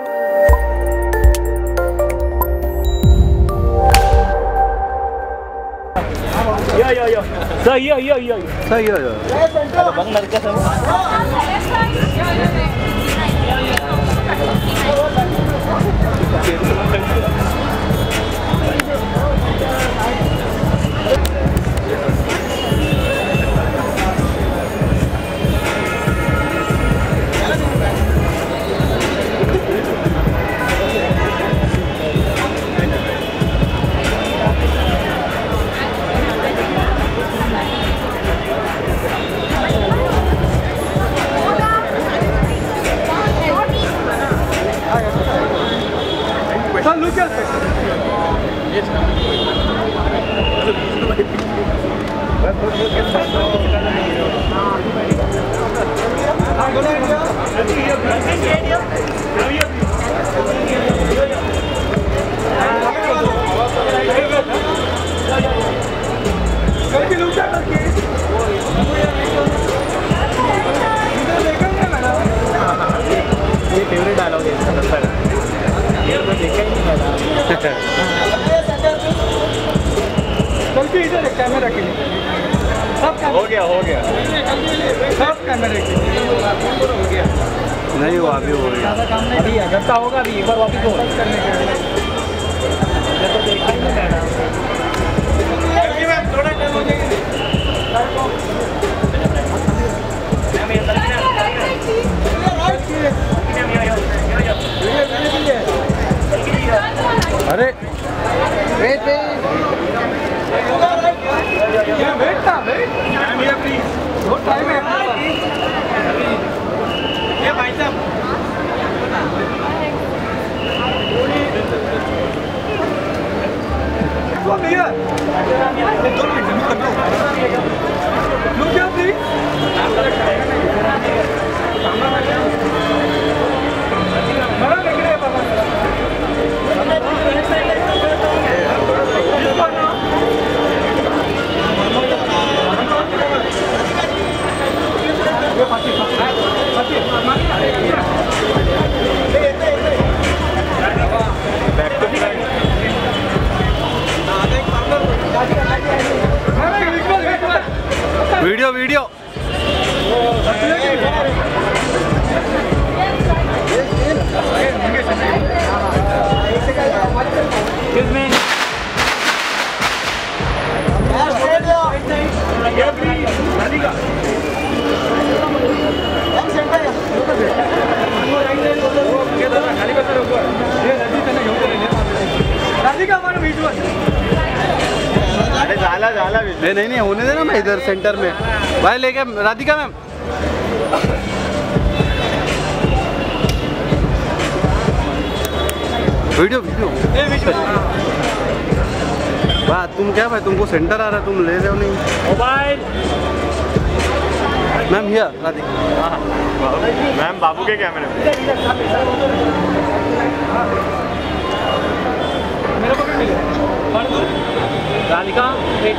Yo. So yo. Bang narka sama. ये favourite dialogue है इसका लगता है ये मैं देखा ही नहीं मैंने कल्कि इधर कैमरा के लिए सब हो गया सब कैमरे के लिए हो गया नहीं हुआ अभी हो गया अभी अगरता होगा अभी एक बार वापस हो करने के लिए तो देखा ही नहीं मैंने कल्कि मैम थोड़ा टाइम हो जाएगा अरे वेट प्लीज बहुत टाइम है ये भाई साहब वो भैया 2 मिनट लुक क्या प्लीज बड़ा लग रहा है पापा वीडियो नहीं होने देना मैं इधर सेंटर में भाई लेके राधिका मैम वीडियो बात तुम क्या भाई तुमको सेंटर आ रहा है तुम ले रहे हो नहीं mobile ma'am here Radhika ma'am बाबू के कैमरे में मेरे को भी मिले Radhika wait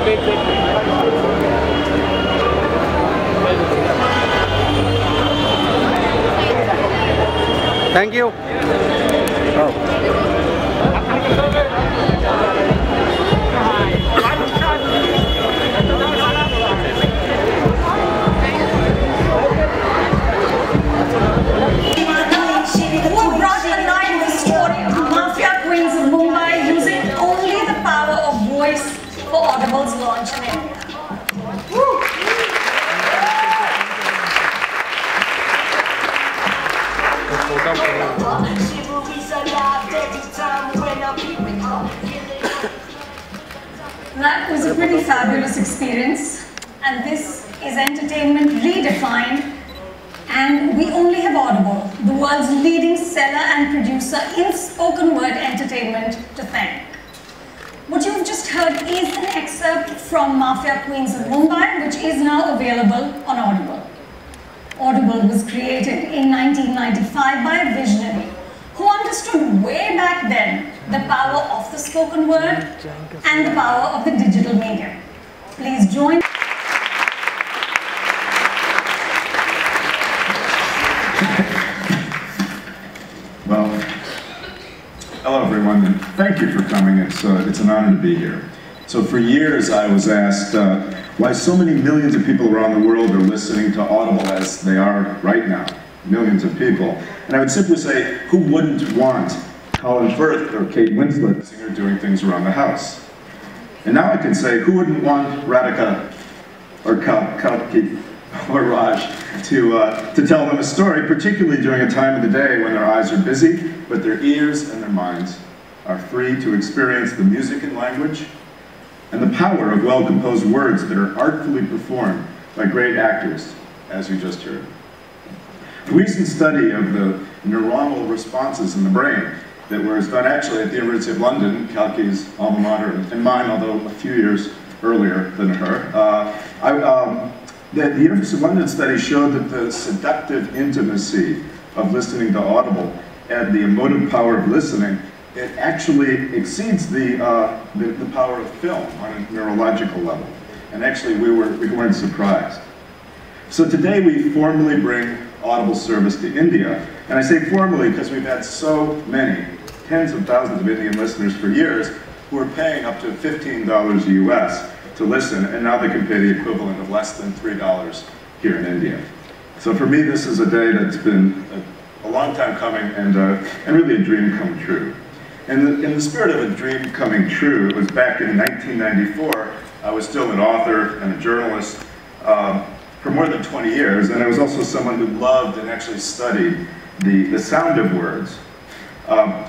thank you launch in India. That was a pretty fabulous experience, and this is entertainment redefined, and we only have Audible, the world's leading seller and producer in spoken word entertainment, to thank. What you've just heard is an excerpt from Mafia Queens of Mumbai, which is now available on Audible. Audible was created in 1995 by a visionary who understood way back then the power of the spoken word and the power of the digital medium. Please join. Well, Hello everyone, and thank you for coming. It's an honor to be here. So for years I was asked why so many millions of people around the world are listening to Audible as they are right now. Millions of people. And I would simply say, who wouldn't want Colin Firth or Kate Winslet singer doing things around the house? And now I can say, who wouldn't want Radhika or Kalki or Raj to tell them a story, particularly during a time of the day when their eyes are busy, but their ears and their minds are free to experience the music and language and the power of well-composed words that are artfully performed by great actors, as you just heard. A recent study of the neuronal responses in the brain that was done actually at the University of London, Kalki's alma mater, and mine, although a few years earlier than her. The University of London study showed that the seductive intimacy of listening to Audible and the emotive power of listening, it actually exceeds the power of film on a neurological level. And actually we weren't surprised. So today we formally bring Audible service to India. And I say formally because we've had so many, tens of thousands of Indian listeners for years who are paying up to $15 US to listen, and now they can pay the equivalent of less than $3 here in India. So for me, this is a day that's been a long time coming and really a dream come true. And in the spirit of a dream coming true, it was back in 1994. I was still an author and a journalist for more than 20 years, and I was also someone who loved and actually studied the sound of words.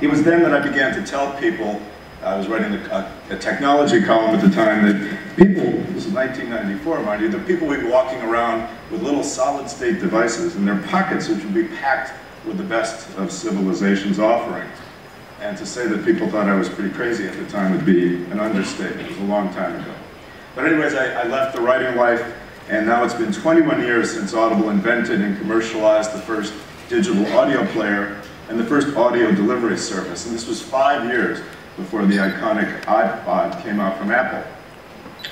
It was then that I began to tell people, I was writing a technology column at the time, that people, this is 1994 mind you, that people would be walking around with little solid state devices in their pockets which would be packed with the best of civilization's offerings. And to say that people thought I was pretty crazy at the time would be an understatement. It was a long time ago. But anyways, I left the writing life, and now it's been 21 years since Audible invented and commercialized the first digital audio player and the first audio delivery service. And this was 5 years before the iconic iPod came out from Apple.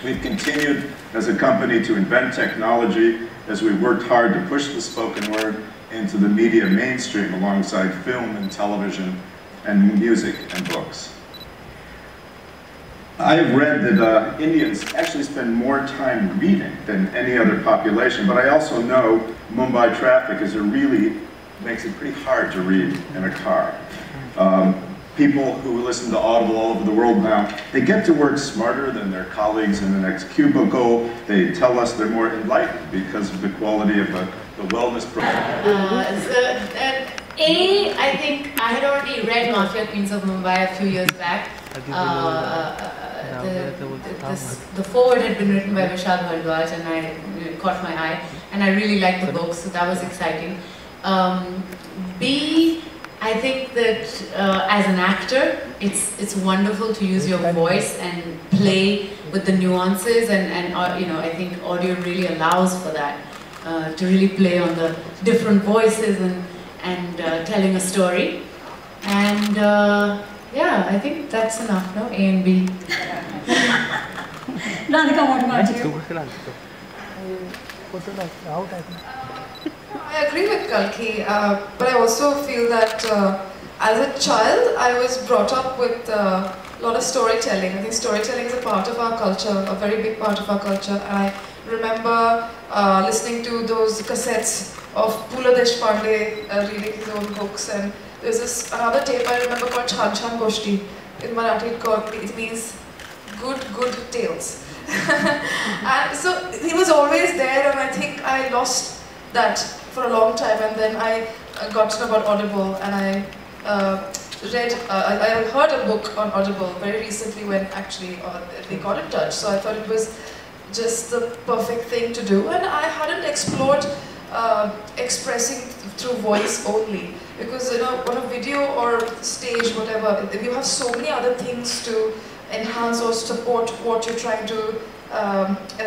We've continued as a company to invent technology as we worked hard to push the spoken word into the media mainstream alongside film and television and music and books. I have read that Indians actually spend more time reading than any other population, but I also know Mumbai traffic makes it pretty hard to read in a car. People who listen to Audible all over the world now, they get to work smarter than their colleagues in the next cubicle. They tell us they're more enlightened because of the quality of the wellness program. I think I had already read Mafia Queens of Mumbai a few years back. The foreword had been written by Vishal Bhardwaj, and it caught my eye, and I really liked the book, so that was exciting. B, I think that as an actor, it's wonderful to use your voice and play with the nuances, and you know, I think audio really allows for that, to really play on the different voices and telling a story. And yeah, I think that's enough, no? A and B. Radhika, what about you? I agree with Kalki, but I also feel that as a child, I was brought up with a lot of storytelling. I think storytelling is a part of our culture, a very big part of our culture. And I remember listening to those cassettes of Pula Deshpande reading his own books, and there's this another tape I remember called Chan Chan Goshti. In Marathi it means good tales. And so he was always there, and I think I lost that for a long time, and then I got to know about Audible, and I I heard a book on Audible very recently when actually they got in touch, so I thought it was just the perfect thing to do, and I hadn't explored expressing through voice only, because you know, on a video or stage, whatever, you have so many other things to enhance or support what you're trying to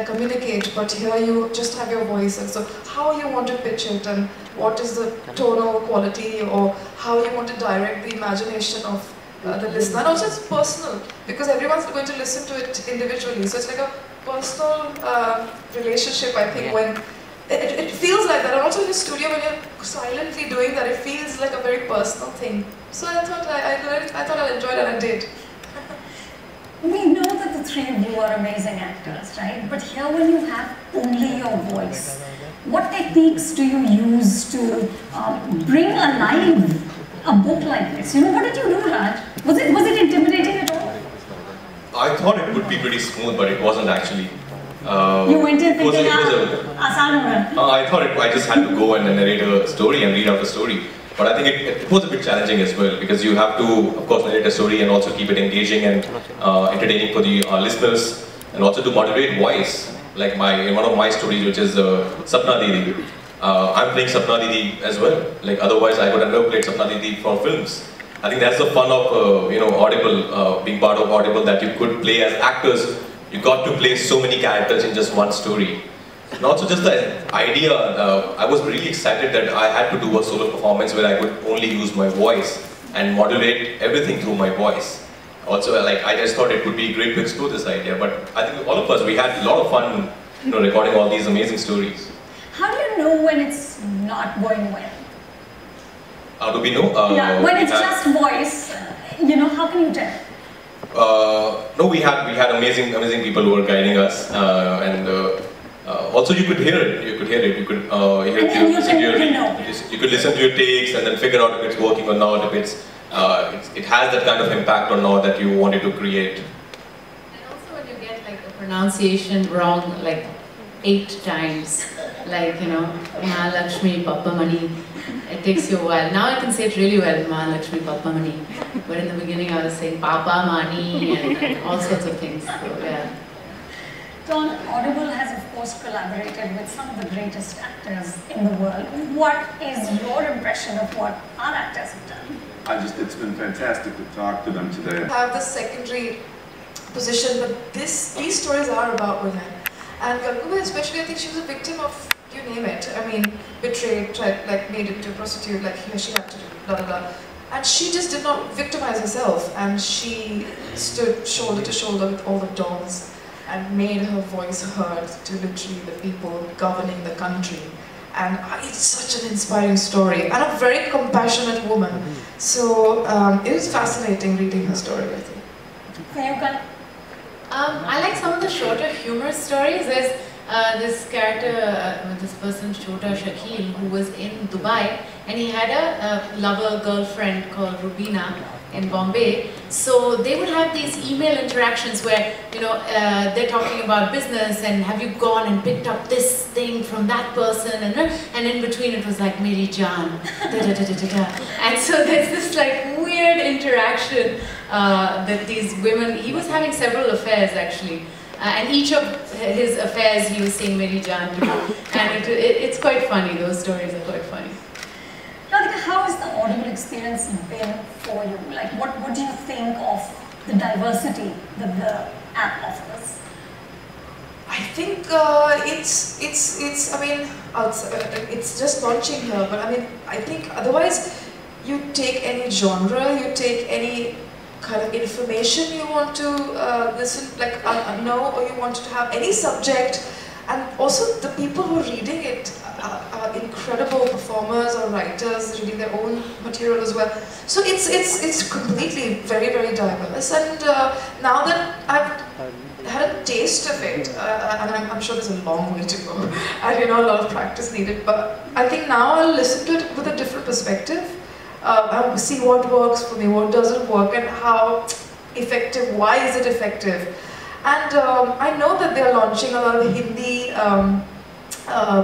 communicate, but here you just have your voice, and so how you want to pitch it, and what is the tonal quality, or how you want to direct the imagination of the listener. And also it's personal, because everyone's going to listen to it individually, so it's like a personal relationship, I think, when it feels like that. And also in the studio, when you're silently doing that, it feels like a very personal thing. So I thought I'll enjoy it, and I did. We know that the three of you are amazing actors, right? But here when you have only your voice, what techniques do you use to bring alive a book like this? You know, what did you do, Raj? Was it intimidating at all? I thought it would be pretty smooth, but it wasn't actually. You went in thinking, I thought I just had to go and narrate a story and read out a story. But I think it was a bit challenging as well, because you have to, of course, narrate a story and also keep it engaging and entertaining for the listeners, and also to moderate voice. Like in one of my stories, which is Sapna Didi, I'm playing Sapna Didi as well. Like otherwise, I would have never played Sapna Didi for films. I think that's the fun of Audible, being part of Audible, that you could play as actors. You got to play so many characters in just one story. And also just the idea, I was really excited that I had to do a solo performance where I could only use my voice and modulate everything through my voice. Also, like, I just thought it would be great to explore this idea, but I think all of us, we had a lot of fun, recording all these amazing stories. How do you know when it's not going well? How do we know? Yeah, when it's just voice, how can you tell? No, we had amazing people who were guiding us, and also you could hear it. You could listen to your takes and then figure out if it's working or not. If it has that kind of impact or not that you wanted to create. And also when you get like the pronunciation wrong like 8 times, like Mahalakshmi Pappamani, it takes you a while. Now I can say it really well, Mahalakshmi Pappamani. But in the beginning I was saying Papa Mani and all sorts of things. So, yeah. Don, Audible has of course collaborated with some of the greatest actors in the world. What is your impression of what our actors have done? It's been fantastic to talk to them today. I have the secondary position, but these stories are about women. And Kalki especially, I think she was a victim of, you name it. I mean, betrayed, made into a prostitute, she had to do, blah, blah, blah. And she just did not victimize herself, and she stood shoulder to shoulder with all the dons and made her voice heard to literally the people governing the country. And it's such an inspiring story, and a very compassionate woman. So it was fascinating reading her story, I think. I like some of the shorter humorous stories. There's this character, this person, Chota Shakil, who was in Dubai, and he had a lover girlfriend called Rubina in Bombay. So they would have these email interactions where, they're talking about business and have you gone and picked up this thing from that person, and in between it was like, Meri Jaan, da da da da da da. And so there's this like weird interaction that these women, he was having several affairs actually. And each of his affairs he was saying Meri Jaan to, and it's quite funny, those stories are quite funny. Radhika, how has the Audible experience been for you? Like, what do you think of the diversity that the app offers? I think it's just launching here, but I mean, I think otherwise you take any genre, you take any kind of information you want to listen, know, or you want to have any subject, and also the people who are reading it are incredible performers or writers reading their own material as well. So it's completely very, very diverse, and now that I've had a taste of it, and I'm sure there's a long way to go, and a lot of practice needed, but I think now I'll listen to it with a different perspective. I'll see what works for me, what doesn't work, and how effective, why is it effective. And I know that they're launching a lot of Hindi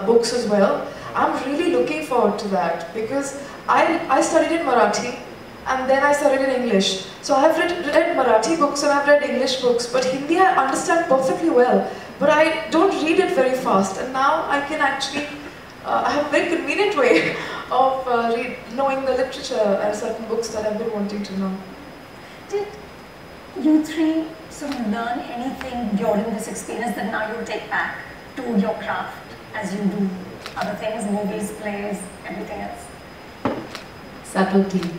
books as well. I'm really looking forward to that, because I studied in Marathi and then I studied in English. So I've read Marathi books and I've read English books, but Hindi I understand perfectly well, but I don't read it very fast, and now I can actually I have a very convenient way of knowing the literature and certain books that I've been wanting to know. Did you three sort of learn anything during this experience that now you'll take back to your craft as you do other things, movies, plays, everything else? Subtlety.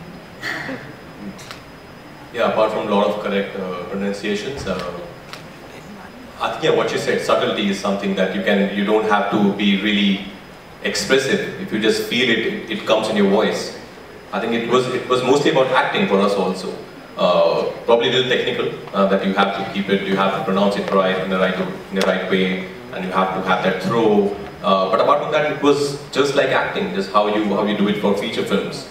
Yeah, apart from a lot of correct pronunciations, I think what you said, subtlety is something that you don't have to be really expressive. If you just feel it, it comes in your voice. I think it was mostly about acting for us also. Probably a little technical, that you have to keep it, you have to pronounce it right in the right way, and you have to have that throw. But apart from that, it was just like acting, just how you do it for feature films.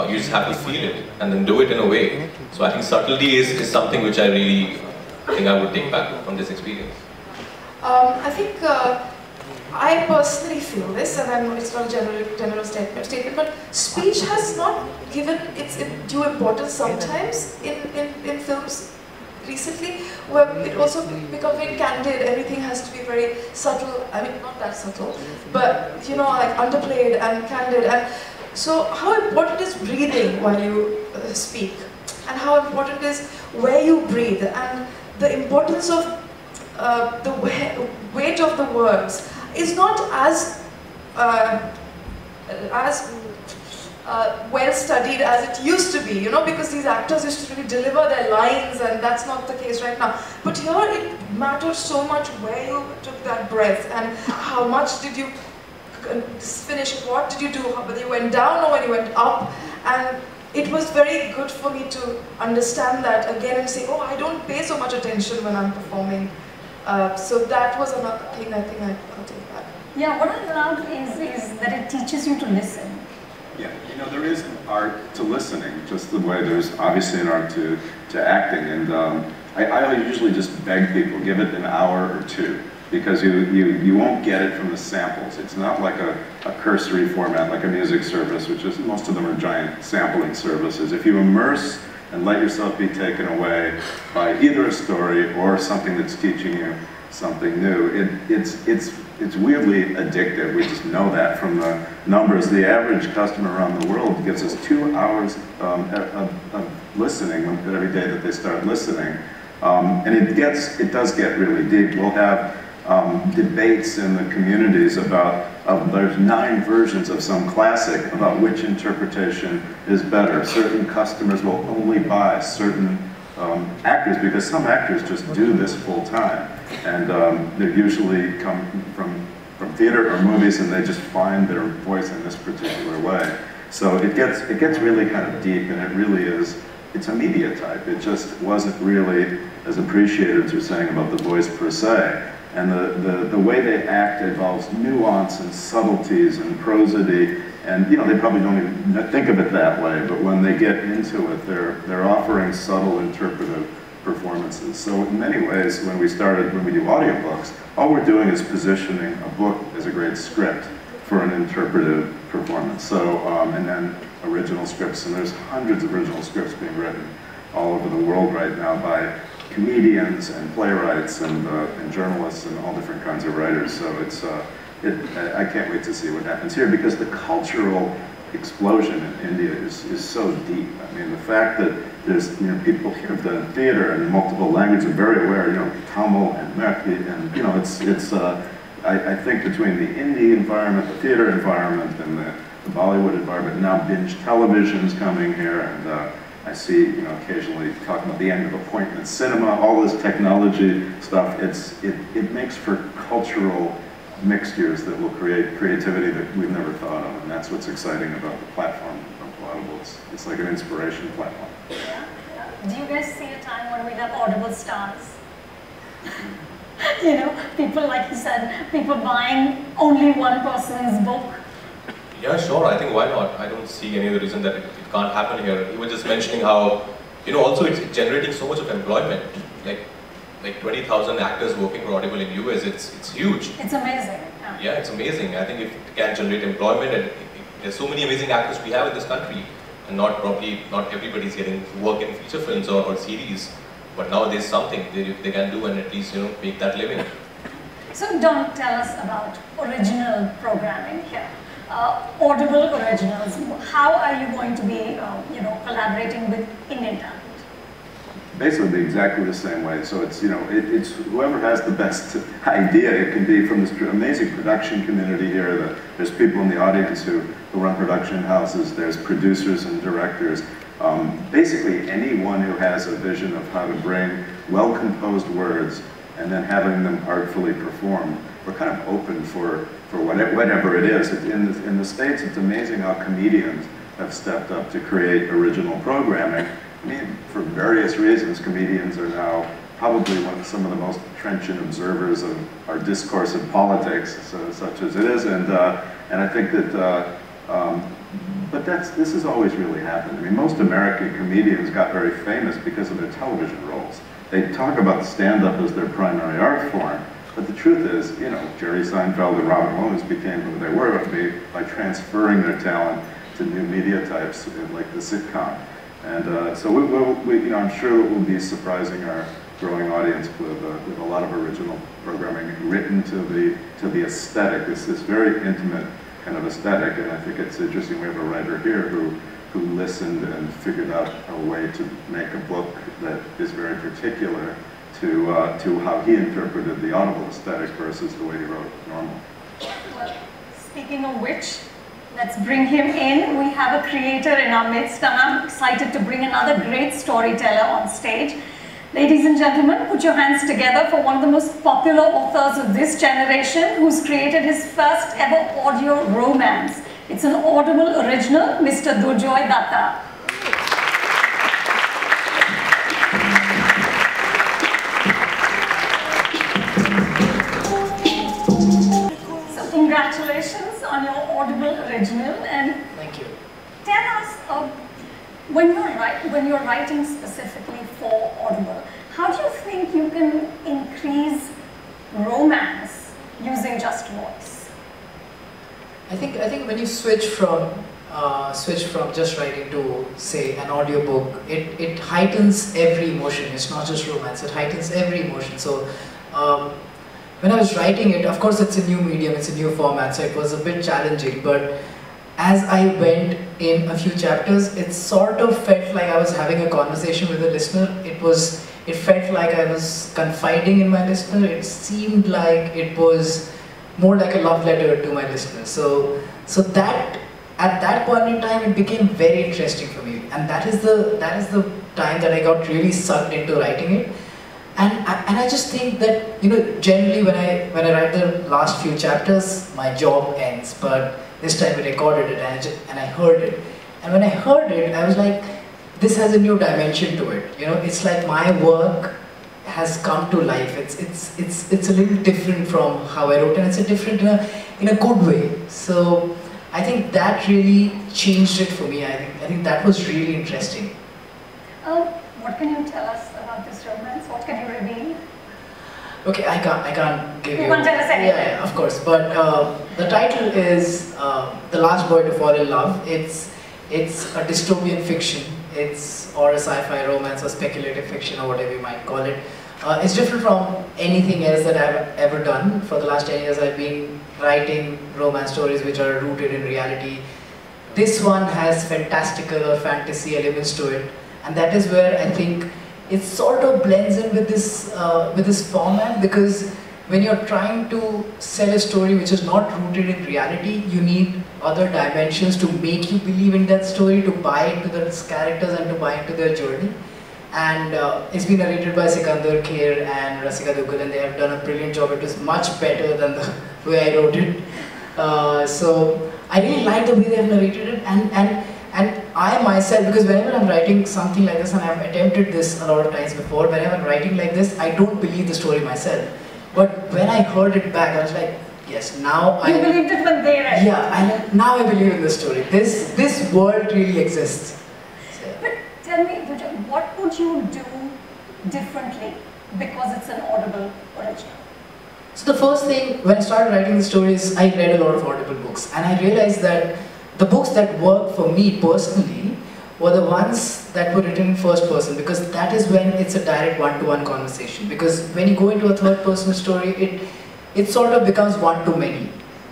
You just have to feel it and then do it in a way. So I think subtlety is something which I really think I would take back from this experience. I think I personally feel this, and I know it's not a general statement, but speech has not given its due importance sometimes in films recently, where it also becomes very candid. Everything has to be very subtle. I mean, not that subtle, but you know, like underplayed and candid. And so, how important is breathing while you speak, and how important is where you breathe, and the importance of the weight of the words is not as well studied as it used to be, you know, because these actors used to really deliver their lines, and that's not the case right now. But here it matters so much where you took that breath, and how much did you finish, what did you do, whether you went down or when you went up. And it was very good for me to understand that again and say, oh, I don't pay so much attention when I'm performing. So that was another thing I think I'll take back. Yeah, what I love is that it teaches you to listen. Yeah, you know, there is an art to listening, just the way there's obviously an art to acting. And I usually just beg people, give it an hour or two, because you won't get it from the samples. It's not like a cursory format, like a music service, which is, most of them are giant sampling services. If you immerse and let yourself be taken away by either a story or something that's teaching you something new, it's weirdly addictive. We just know that from the numbers. The average customer around the world gives us 2 hours of listening every day that they start listening. And it does get really deep. We'll have debates in the communities about, there's 9 versions of some classic about which interpretation is better. Certain customers will only buy certain actors, because some actors just do this full time. And they usually come from theater or movies, and they just find their voice in this particular way. So it gets really kind of deep, and it really is, it's a media type. It just wasn't really as appreciated as you're saying about the voice per se. And the way they act involves nuance and subtleties and prosody, and you know, they probably don't even think of it that way, but when they get into it, they're offering subtle interpretive performances. So in many ways, when we do audiobooks, all we're doing is positioning a book as a great script for an interpretive performance. So, and then original scripts, and there's hundreds of original scripts being written all over the world right now by comedians and playwrights and journalists and all different kinds of writers. So I can't wait to see what happens here, because the cultural explosion in India is so deep. I mean, the fact that there's, you know, people here have done theater in multiple languages, are very aware, you know, Tamil and Marathi, and you know, I think between the indie environment, the theater environment, and the Bollywood environment, now binge television's coming here, and I see, you know, occasionally talking about the end of appointment cinema, all this technology stuff. It makes for cultural mixtures that will create creativity that we've never thought of, and that's what's exciting about the platform of Audible. It's like an inspiration platform. Yeah. Do you guys see a time when we have Audible stars? You know, people, like you said, people buying only one person's book. Yeah, sure. I think why not? I don't see any other reason that it can't happen here. You were just mentioning how, you know, also it's generating so much of employment. Like 20,000 actors working for Audible in US. It's huge. It's amazing. Yeah, it's amazing. I think if it can generate employment, and there's so many amazing actors we have in this country, and not everybody's getting work in feature films or series. But now there's something they can do, and at least, you know, make that living. So Don, tell us about original programming here. Audible originals. How are you going to be, you know, collaborating with Indian talent? Basically exactly the same way. So it's, you know, it's whoever has the best idea. It can be from this amazing production community here. There's people in the audience who run production houses. There's producers and directors. Basically anyone who has a vision of how to bring well-composed words and then having them artfully performed kind of open for whatever it is. In the States, it's amazing how comedians have stepped up to create original programming. I mean, for various reasons, comedians are now probably some of the most trenchant observers of our discourse in politics, such as it is, and I think that, but this has always really happened. I mean, most American comedians got very famous because of their television roles. They talk about stand-up as their primary art form, but the truth is, you know, Jerry Seinfeld and Robin Williams became who they were by transferring their talent to new media types like the sitcom. And so you know, I'm sure it will be surprising our growing audience with a lot of original programming written to the aesthetic. This very intimate kind of aesthetic, and I think it's interesting. We have a writer here who listened and figured out a way to make a book that is very particular to how he interpreted the audible aesthetic versus the way he wrote normal. Well, speaking of which, let's bring him in. We have a creator in our midst, and I'm excited to bring another great storyteller on stage. Ladies and gentlemen, put your hands together for one of the most popular authors of this generation, who's created his first ever audio romance. It's an Audible original, Mr. Durjoy Datta. So congratulations on your Audible original, and thank you. Tell us, when you're writing specifically for Audible, how do you think you can increase romance using just voice? I think when you switch from just writing to, say, an audiobook, it heightens every emotion. It's not just romance, it heightens every emotion. So when I was writing it, of course it's a new medium, it's a new format, so it was a bit challenging, but as I went in a few chapters, it sort of felt like I was having a conversation with the listener. It felt like I was confiding in my listener. It seemed like it was more like a love letter to my listener. So that at that point in time, it became very interesting for me, and that is the time that I got really sucked into writing it. And I just think that, you know, generally when I write the last few chapters, my job ends. But this time we recorded it and I heard it. And when I heard it, I was like, this has a new dimension to it. You know, it's like my work has come to life. It's a little different from how I wrote, and it's a different in a good way. So I think that really changed it for me. I think that was really interesting. What can you tell us about this romance? What can you reveal? Okay, I can't give you. You can't tell us anything. Yeah, of course. But the title is The Last Boy to Fall in Love. It's a dystopian fiction. Or a sci-fi romance or speculative fiction or whatever you might call it. It's different from anything else that I've ever done. For the last 10 years, I've been writing romance stories which are rooted in reality. This one has fantastical or fantasy elements to it, and that is where I think it sort of blends in with this format, because when you're trying to sell a story which is not rooted in reality, you need other dimensions to make you believe in that story, to buy into those characters and to buy into their journey. And it's been narrated by Sikandar Kher and Radhika Apte, and they have done a brilliant job. It was much better than the way I wrote it. So I really like the way they have narrated it, and I myself, because whenever I'm writing something like this, and I've attempted this a lot of times before, whenever I'm writing like this, I don't believe the story myself. But when I heard it back, I was like, yes, now I... You believed it when they read it. Yeah, now I believe in the story. This world really exists. So. But tell me, what would you do differently because it's an Audible original? So the first thing, when I started writing the stories, I read a lot of Audible books, and I realized that the books that worked for me personally were the ones that were written in first person, because that is when it's a direct one-to-one conversation. Because when you go into a third-person story, it sort of becomes one-to-many.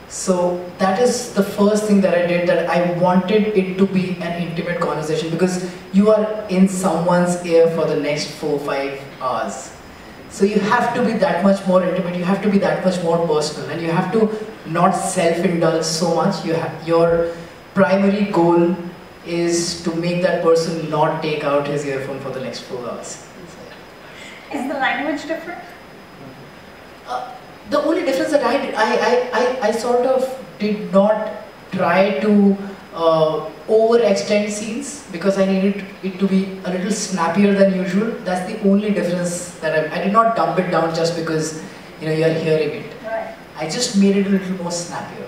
So that is the first thing that I did, that I wanted it to be an intimate conversation, because you are in someone's ear for the next 4-5 hours. So you have to be that much more intimate, you have to be that much more personal, and you have to not self-indulge so much. Your primary goal is to make that person not take out his earphone for the next 4 hours. Is the language different? The only difference that I did, I sort of did not try to overextend scenes because I needed it to be a little snappier than usual. That's the only difference that I did not dump it down just because you're hearing it. Right. I just made it a little more snappier.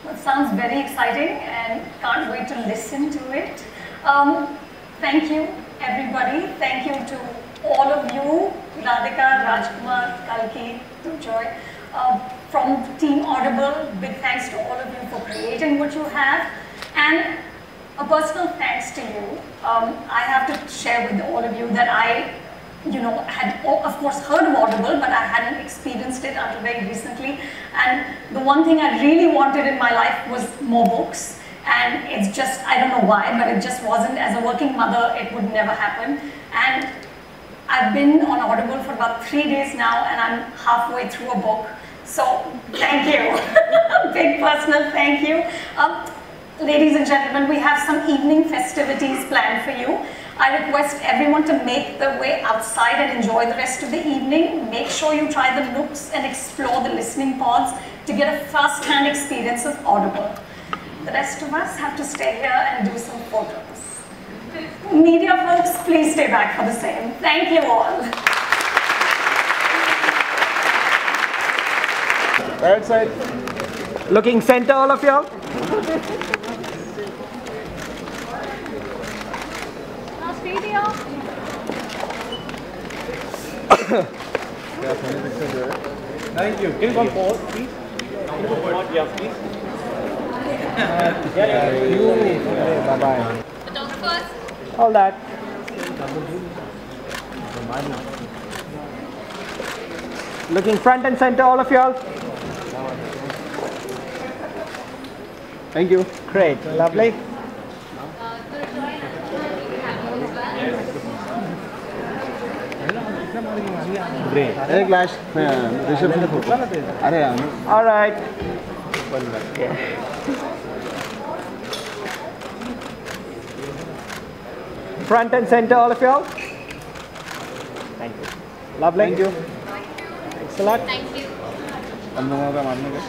Well, it sounds very exciting and can't wait to listen to it. Thank you, everybody. Thank you to all of you, Radhika, Rajkummar, Kalki, Joy. From Team Audible, big thanks to all of you for creating what you have. And a personal thanks to you. I have to share with all of you that I had, of course, heard of Audible, but I hadn't experienced it until very recently. And the one thing I really wanted in my life was more books. And it's just, I don't know why, but it just wasn't. As a working mother, it would never happen. And I've been on Audible for about 3 days now, and I'm halfway through a book. So, thank you. Big personal thank you. Ladies and gentlemen, we have some evening festivities planned for you. I request everyone to make their way outside and enjoy the rest of the evening. Make sure you try the nooks and explore the listening pods to get a first-hand experience of Audible. The rest of us have to stay here and do some photos. Media folks, please stay back for the same. Thank you all. Right side. Looking center, all of y'all. Last video. Thank you. Can you come forward, please? Yeah, please. Bye-bye. Photographers. All that. Looking front and center, all of y'all. Thank you. Great. Lovely. Great. एक last reception photo अरे All right. Front and center, all of y'all. Thank you. Lovely. Thank you. Thanks a lot. Thank you. हम लोगों का मानने का